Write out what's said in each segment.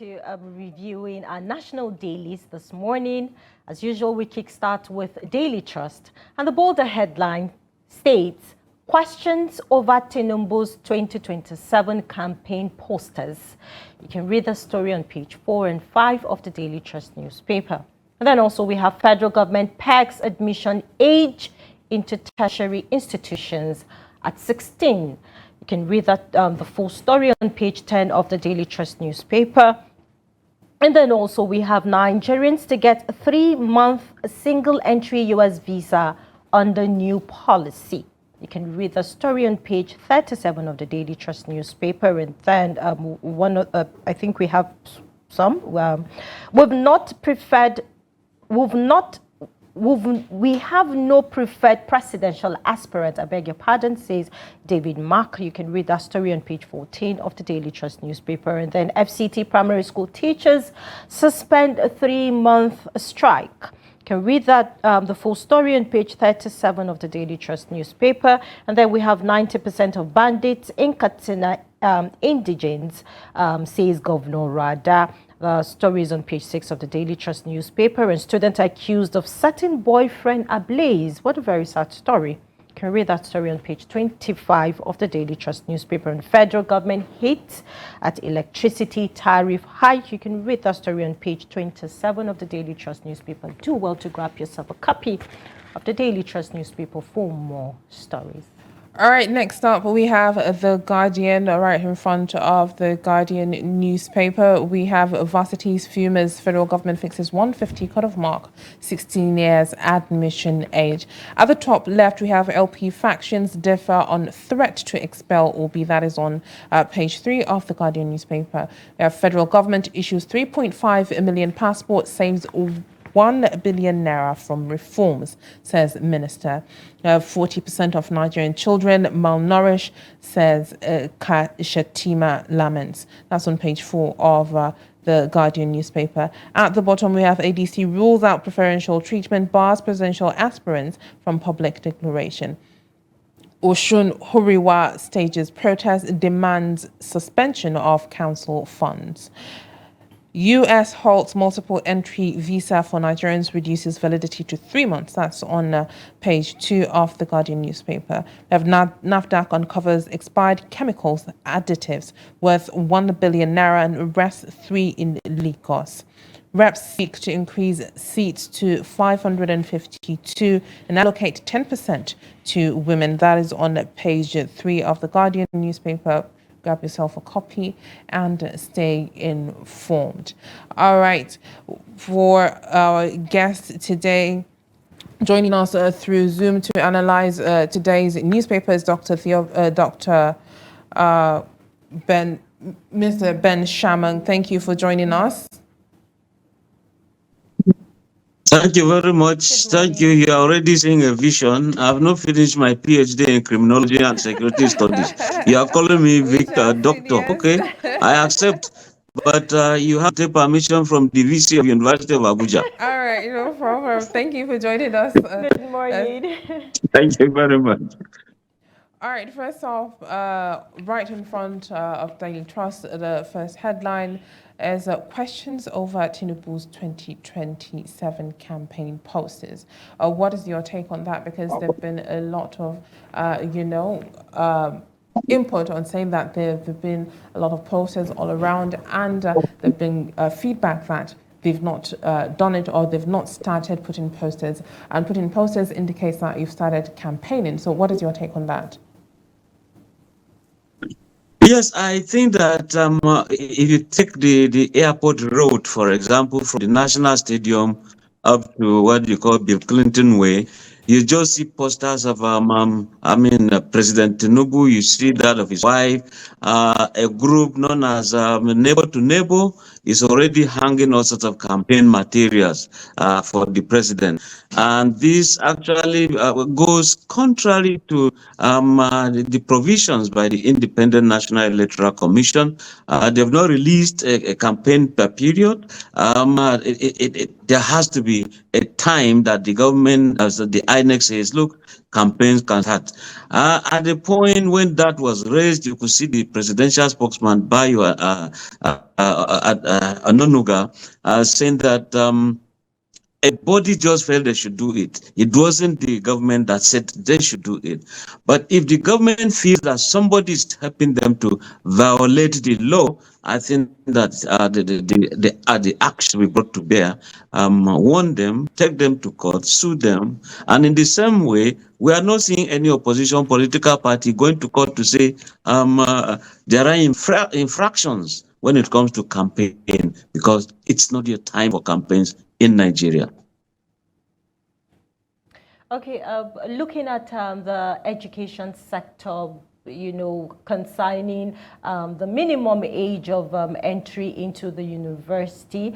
to reviewing our national dailies this morning. As usual, we kickstart with Daily Trust. And the bolder headline states, questions over Tinubu's 2027 campaign posters. You can read the story on page 4 and 5 of the Daily Trust newspaper. And then also we have federal government pegs admission age into tertiary institutions at 16. You can read that the full story on page 10 of the Daily Trust newspaper. And then also we have Nigerians to get a 3-month single entry US visa under new policy. You can read the story on page 37 of the Daily Trust newspaper. And then I think we have some. We have no preferred presidential aspirant, I beg your pardon, says David Mark. You can read that story on page 14 of the Daily Trust newspaper. And then FCT primary school teachers suspend a 3-month strike. You can read that, the full story on page 37 of the Daily Trust newspaper. And then we have 90% of bandits in Katsina indigents, says Governor Rada. The story is on page 6 of the Daily Trust newspaper. And student accused of setting boyfriend ablaze. What a very sad story. You can read that story on page 25 of the Daily Trust newspaper. And federal government hit at electricity tariff hike. You can read that story on page 27 of the Daily Trust newspaper. Do well to grab yourself a copy of the Daily Trust newspaper for more stories. All right, next up, we have The Guardian right in front of The Guardian newspaper. We have Varsities Fumers, federal government fixes 150 cutoff mark, 16 years admission age. At the top left, we have LP factions differ on threat to expel Obi. That is on page 3 of The Guardian newspaper. We have federal government issues 3.5 million passports, saves 1 billion naira from reforms, says Minister. 40% of Nigerian children malnourished, says Shatima laments. That's on page 4 of the Guardian newspaper. At the bottom, we have ADC rules out preferential treatment, bars presidential aspirants from public declaration. Oshun Huriwa stages protest, demands suspension of council funds. U.S. halts multiple entry visa for Nigerians, reduces validity to 3 months. That's on page 2 of the Guardian newspaper. We have NAFDAC uncovers expired chemicals additives worth 1 billion naira and arrests 3 in Lagos. Reps seek to increase seats to 552 and allocate 10% to women. That is on page 3 of the Guardian newspaper. Grab yourself a copy and stay informed. All right, for our guest today, joining us through Zoom to analyze today's newspapers, Mr. Ben Shamang. Thank you for joining us. Thank you very much. Thank you. You are already seeing a vision. I have not finished my PhD in criminology and security studies. You are calling me Victor, doctor. Okay, I accept. But you have to take permission from the VC of University of Abuja. All right, no problem. Thank you for joining us. Good morning. Thank you very much. All right, first off, right in front of Daily Trust, the first headline is questions over Tinubu's 2027 campaign posters. What is your take on that? Because there have been a lot of, input on saying that there have been a lot of posters all around, and there have been feedback that they've not done it, or they've not started putting posters. And putting posters indicates that you've started campaigning. So what is your take on that? Yes, I think that if you take the airport road, for example, from the National Stadium up to what you call Bill Clinton Way, you just see posters of President Tinubu. You see that of his wife. A group known as Neighbor to Neighbor is already hanging all sorts of campaign materials for the president. And this actually goes contrary to the provisions by the Independent National Electoral Commission. They have not released a campaign per period. There there has to be a time that the government, as the INEC says, look, campaigns can start. At the point when that was raised, you could see the presidential spokesman, Bayo Ononuga, saying that a body just felt they should do it. It wasn't the government that said they should do it. But if the government feels that somebody is helping them to violate the law, I think that the action we brought to bear, warn them, take them to court, sue them. And in the same way, we are not seeing any opposition political party going to court to say there are infractions when it comes to campaign, because it's not your time for campaigns in Nigeria. Okay, looking at the education sector, concerning the minimum age of entry into the university.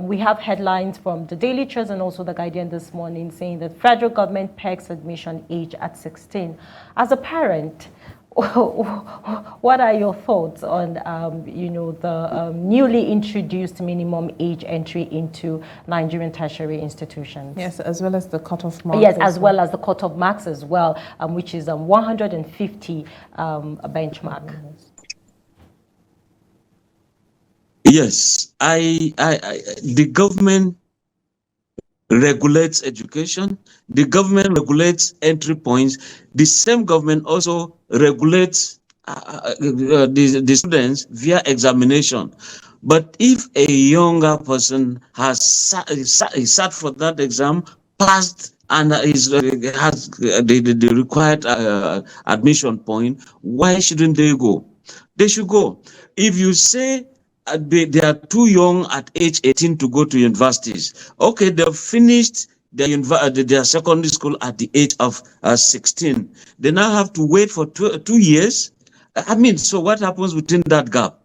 We have headlines from the Daily Trust and also the Guardian this morning saying that federal government pegs admission age at 16. As a parent, what are your thoughts on, the newly introduced minimum age entry into Nigerian tertiary institutions? Yes, as well as the cutoff marks. Yes, as well as the cutoff marks as well, which is 150 benchmark. Yes, the government regulates education. The government regulates entry points. The same government also regulates the students via examination. But if a younger person has sat for that exam, passed, and has the required admission point, why shouldn't they go? They should go. If you say they are too young at age 18 to go to universities, okay, they've finished their secondary school at the age of 16. They now have to wait for 2 years. I mean, so what happens within that gap?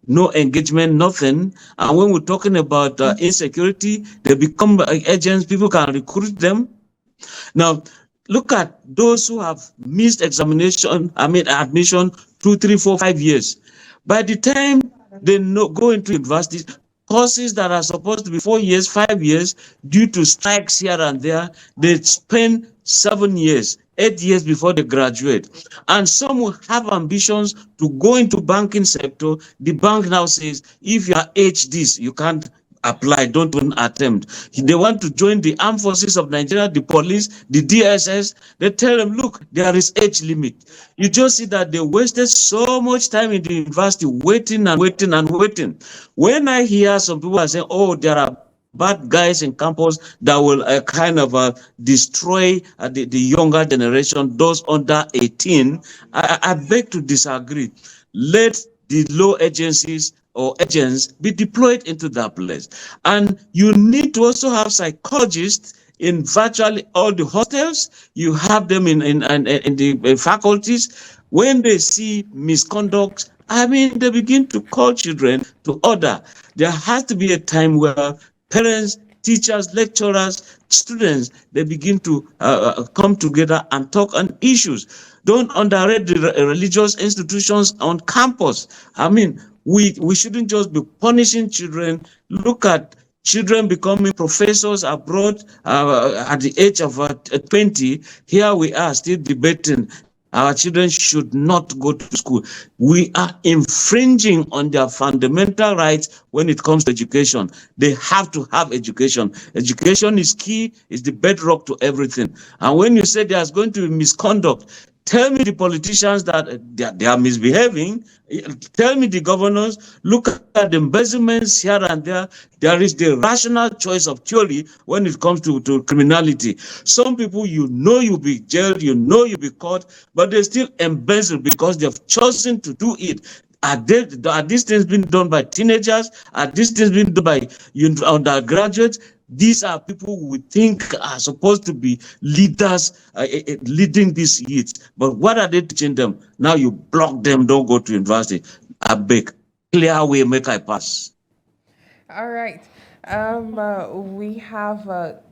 No engagement, nothing. And when we're talking about insecurity, they become agents. People can recruit them. Now, look at those who have missed admission 2, 3, 4, 5 years. By the time they go into universities, courses that are supposed to be 4 years, 5 years, due to strikes here and there, they spend 7 years, 8 years before they graduate. And some will have ambitions to go into banking sector. The bank now says, if you are age this, you can't apply, don't even attempt. They want to join the armed forces of Nigeria, the police, the DSS. They tell them, look, there is age limit. You just see that they wasted so much time in the university waiting and waiting and waiting. When I hear some people are saying, oh, there are bad guys in campus that will destroy the younger generation, those under 18, I beg to disagree. Let the law agencies or agents be deployed into that place. And you need to also have psychologists in virtually all the hostels. You have them in the faculties. When they see misconduct, I mean, they begin to call children to order. There has to be a time where parents, teachers, lecturers, students, they begin to come together and talk on issues. Don't underrate the religious institutions on campus. I mean, we shouldn't just be punishing children. Look at children becoming professors abroad at the age of 20. Here we are still debating. Our children should not go to school. We are infringing on their fundamental rights when it comes to education. They have to have education. Education is key, is the bedrock to everything. And when you say there's going to be misconduct, tell me the politicians that they are misbehaving. Tell me the governors. Look at the embezzlements here and there. There is the rational choice of theory when it comes to criminality. Some people, you'll be jailed, you'll be caught, but they still embezzle because they've chosen to do it. Are these things being done by teenagers? Are these things being done by undergraduates? These are people we think are supposed to be leaders, leading these youths. But what are they teaching them? Now you block them, don't go to university. I beg, clear way, make I pass. All right. We have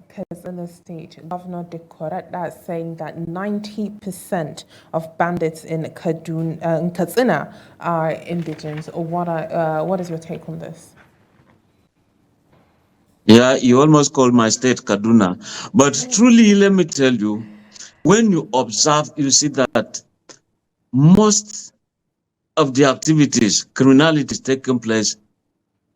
Katsina State Governor Dekorada saying that 90% of bandits in Katsina are indigents. What is your take on this? Yeah, you almost called my state Kaduna. But truly, let me tell you, when you observe, you see that most of the activities, criminality is taking place.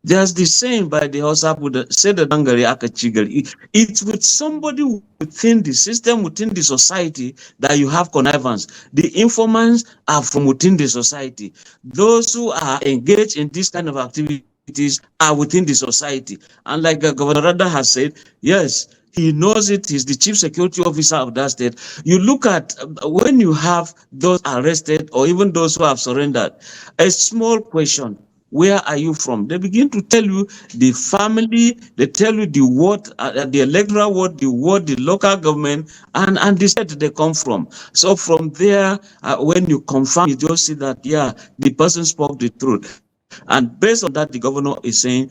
There's the saying by the Hosabu, said the Dangari Akachigari. It's with somebody within the system, within the society, that you have connivance. The informants are from within the society. Those who are engaged in this kind of activities are within the society. And like Governor Rada has said, yes, he knows it. He's the chief security officer of that state. You look at when you have those arrested or even those who have surrendered, a small question: where are you from? They begin to tell you the family, they tell you the ward, the electoral ward, the ward, the local government, and the state they come from. So from there, when you confirm, you just see that, yeah, the person spoke the truth. And based on that, the governor is saying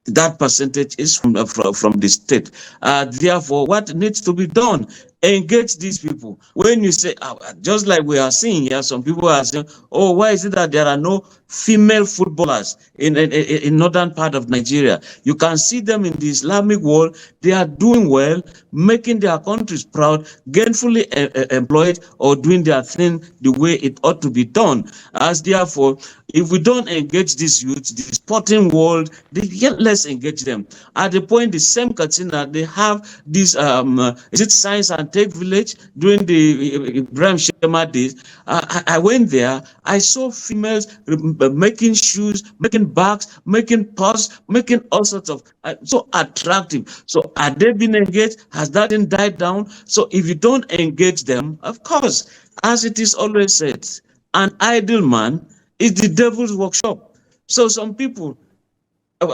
that percentage is from the state. Therefore, what needs to be done? Engage these people. When you say, just like we are seeing here, some people are saying, oh, why is it that there are no female footballers in northern part of Nigeria? You can see them in the Islamic world. They are doing well, making their countries proud, gainfully employed, or doing their thing the way it ought to be done. As therefore, if we don't engage these youth, the sporting world, let's engage them. At the point, the same Katsina, they have this, is it Science and Tech Village during the Ibrahim Shema days. I went there, I saw females making shoes, making bags, making purse, making all sorts of, so attractive. So are they being engaged? Has that thing died down? So if you don't engage them, of course, as it is always said, an idle man is the devil's workshop. So some people,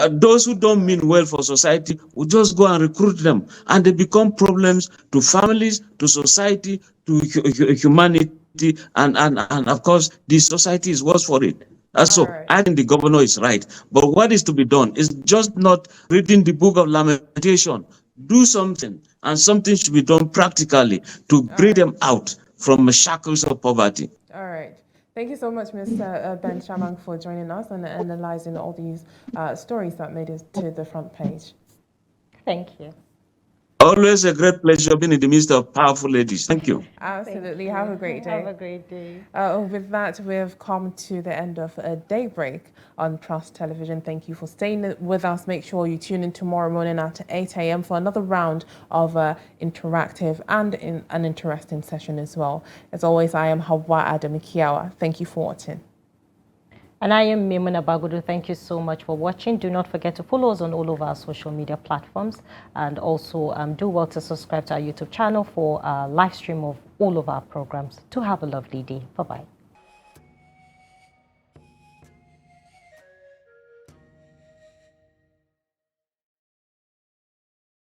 those who don't mean well for society, will just go and recruit them, and they become problems to families, to society, to humanity, and of course, the society is worse for it. So right. I think the governor is right. But what is to be done is just not reading the book of lamentation. Do something, and something should be done practically to bring them out from the shackles of poverty. All right. Thank you so much, Mr. Ben Shamang, for joining us and analyzing all these stories that made it to the front page. Thank you. Always a great pleasure being in the midst of powerful ladies. Thank you. Absolutely. Have a great day. Have a great day. With that, we've come to the end of Daybreak on Trust Television. Thank you for staying with us. Make sure you tune in tomorrow morning at 8 a.m. for another round of interactive and an interesting session as well. As always, I am Hawa Adamikiawa. Thank you for watching. And I am Mimuna Bagudu. Thank you so much for watching. Do not forget to follow us on all of our social media platforms, and also do well to subscribe to our YouTube channel for a live stream of all of our programs. To have a lovely day. Bye-bye.